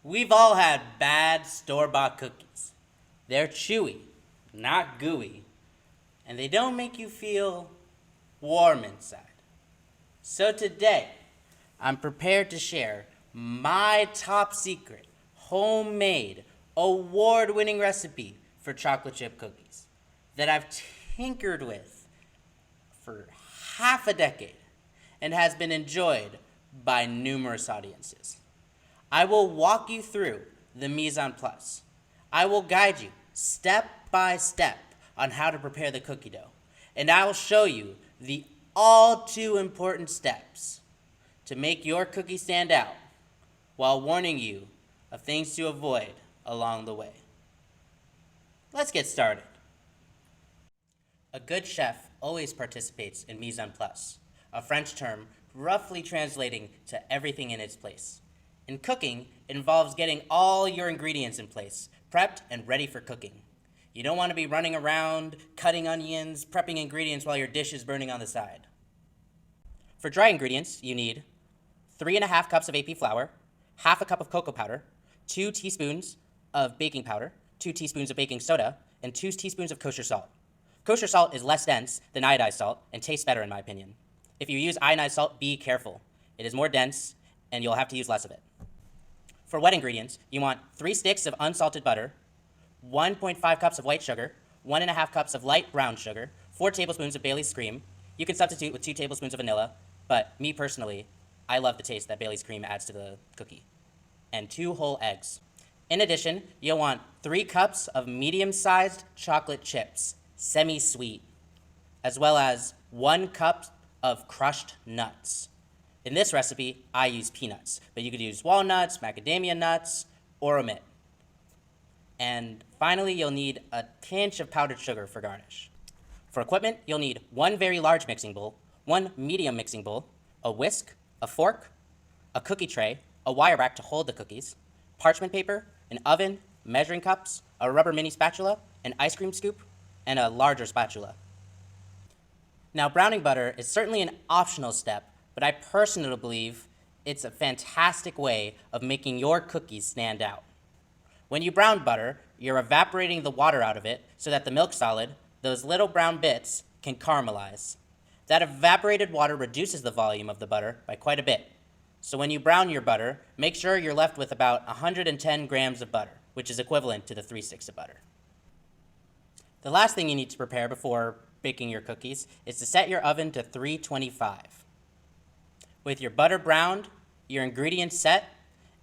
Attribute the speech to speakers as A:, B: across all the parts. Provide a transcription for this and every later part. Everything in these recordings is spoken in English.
A: We've all had bad store-bought cookies. They're chewy, not gooey, and they don't make you feel warm inside. So today, I'm prepared to share my top secret, homemade, award-winning recipe for chocolate chip cookies that I've tinkered with for half a decade and has been enjoyed by numerous audiences. I will walk you through the mise en place. I will guide you step by step on how to prepare the cookie dough. And I will show you the all too important steps to make your cookie stand out while warning you of things to avoid along the way. Let's get started. A good chef always participates in mise en place, a French term roughly translating to everything in its place. In cooking, it involves getting all your ingredients in place, prepped and ready for cooking. You don't want to be running around, cutting onions, prepping ingredients while your dish is burning on the side. For dry ingredients, you need 3.5 cups of AP flour, half a cup of cocoa powder, 2 teaspoons of baking powder, 2 teaspoons of baking soda, and 2 teaspoons of kosher salt. Kosher salt is less dense than iodized salt and tastes better in my opinion. If you use iodized salt, be careful. It is more dense and you'll have to use less of it. For wet ingredients, you want 3 sticks of unsalted butter, 1.5 cups of white sugar, 1.5 cups of light brown sugar, 4 tablespoons of Bailey's cream. You can substitute with 2 tablespoons of vanilla, but me personally, I love the taste that Bailey's cream adds to the cookie. And 2 whole eggs. In addition, you'll want 3 cups of medium-sized chocolate chips, semi-sweet, as well as 1 cup of crushed nuts. In this recipe, I use peanuts, but you could use walnuts, macadamia nuts, or omit. And finally, you'll need a pinch of powdered sugar for garnish. For equipment, you'll need 1 very large mixing bowl, 1 medium mixing bowl, a whisk, a fork, a cookie tray, a wire rack to hold the cookies, parchment paper, an oven, measuring cups, a rubber mini spatula, an ice cream scoop, and a larger spatula. Now, browning butter is certainly an optional step, but I personally believe it's a fantastic way of making your cookies stand out. When you brown butter, you're evaporating the water out of it so that the milk solid, those little brown bits, can caramelize. That evaporated water reduces the volume of the butter by quite a bit. So when you brown your butter, make sure you're left with about 110 grams of butter, which is equivalent to the 3 sticks of butter. The last thing you need to prepare before baking your cookies is to set your oven to 325. With your butter browned, your ingredients set,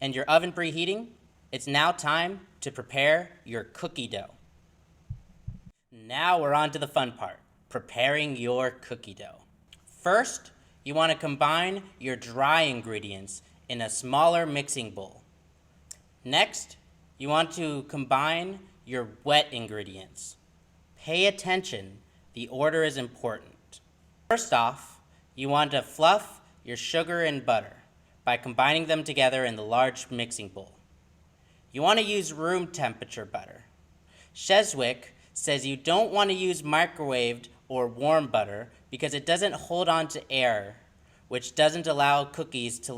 A: and your oven preheating, it's now time to prepare your cookie dough. Now we're on to the fun part, preparing your cookie dough. First, you want to combine your dry ingredients in a smaller mixing bowl. Next, you want to combine your wet ingredients. Pay attention, the order is important. First off, you want to fluff your sugar and butter by combining them together in the large mixing bowl. You want to use room temperature butter. Cheswick says you don't want to use microwaved or warm butter because it doesn't hold on to air, which doesn't allow cookies to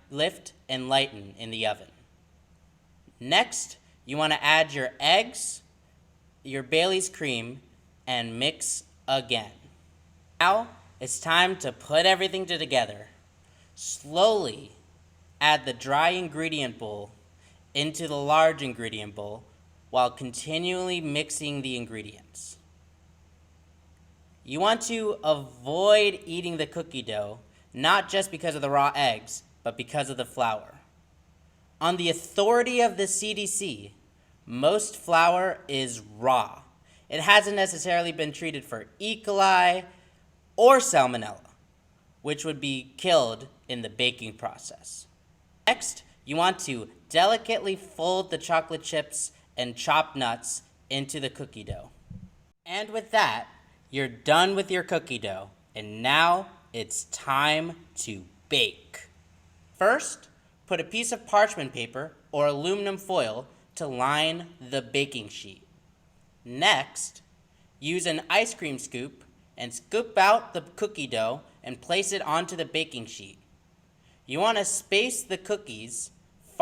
A: lift and lighten in the oven. Next, you want to add your eggs, your Bailey's cream, and mix again. Now, it's time to put everything together. Slowly add the dry ingredient bowl into the large ingredient bowl while continually mixing the ingredients. You want to avoid eating the cookie dough, not just because of the raw eggs, but because of the flour. On the authority of the CDC, most flour is raw. It hasn't necessarily been treated for E. coli or salmonella, which would be killed in the baking process. Next, you want to delicately fold the chocolate chips and chopped nuts into the cookie dough. And with that, you're done with your cookie dough, and now it's time to bake. First, put a piece of parchment paper or aluminum foil to line the baking sheet. Next, use an ice cream scoop and scoop out the cookie dough and place it onto the baking sheet. You want to space the cookies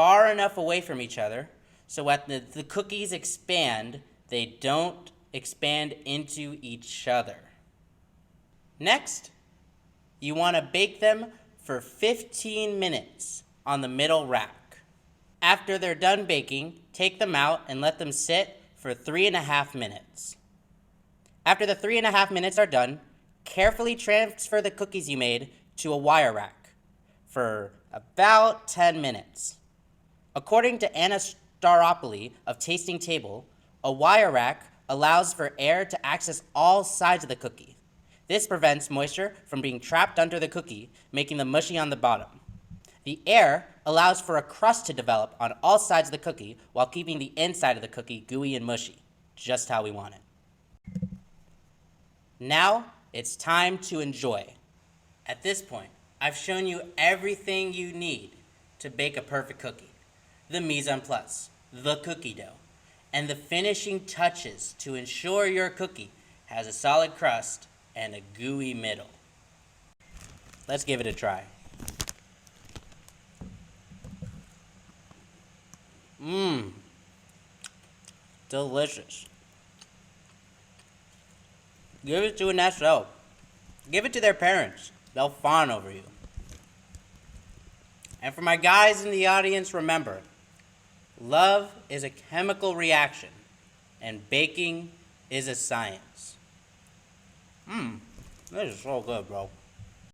A: far enough away from each other so when the cookies expand, they don't expand into each other. Next, you want to bake them for 15 minutes on the middle rack. After they're done baking, take them out and let them sit for 3.5 minutes. After the 3.5 minutes are done, carefully transfer the cookies you made to a wire rack for about 10 minutes. According to Anna Staropoli of Tasting Table, a wire rack allows for air to access all sides of the cookie. This prevents moisture from being trapped under the cookie, making them mushy on the bottom. The air allows for a crust to develop on all sides of the cookie while keeping the inside of the cookie gooey and mushy, just how we want it. Now, it's time to enjoy. At this point, I've shown you everything you need to bake a perfect cookie. The mise en place, the cookie dough, and the finishing touches to ensure your cookie has a solid crust and a gooey middle. Let's give it a try. Delicious. Give it to an SO. Give it to their parents. They'll fawn over you. And for my guys in the audience, remember, love is a chemical reaction, and baking is a science. This is so good, bro.